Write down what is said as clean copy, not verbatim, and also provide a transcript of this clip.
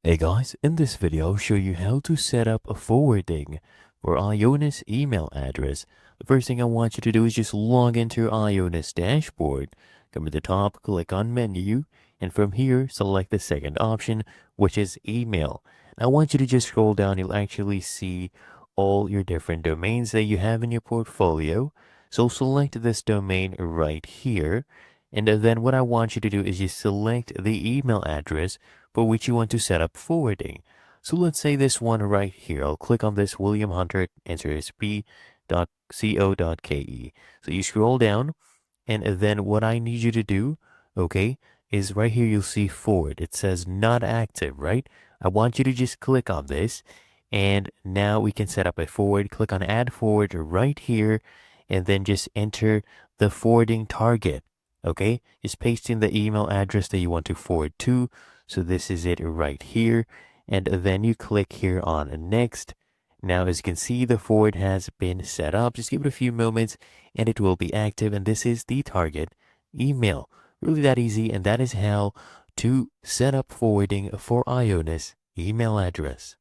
Hey guys, in this video I'll show you how to set up a forwarding for IONOS email address. The first thing I want you to do is just log into your IONOS dashboard. Come to the top, click on menu, and from here select the second option, which is email. And I want you to just scroll down. You'll actually see all your different domains that you have in your portfolio. So select this domain right here. And then what I want you to do is just select the email address for which you want to set up forwarding. So let's say this one right here. I'll click on this William Hunter, enter sp.co.ke. So you scroll down, and then what I need you to do, okay, is right here you'll see forward. It says not active, right? I want you to just click on this, and now we can set up a forward. Click on add forward right here, and then just enter the forwarding target. Okay, just paste in the email address that you want to forward to. So this is it right here. And then you click here on next. Now, as you can see, the forward has been set up. Just give it a few moments and it will be active. And this is the target email. Really that easy. And that is how to set up forwarding for IONOS email address.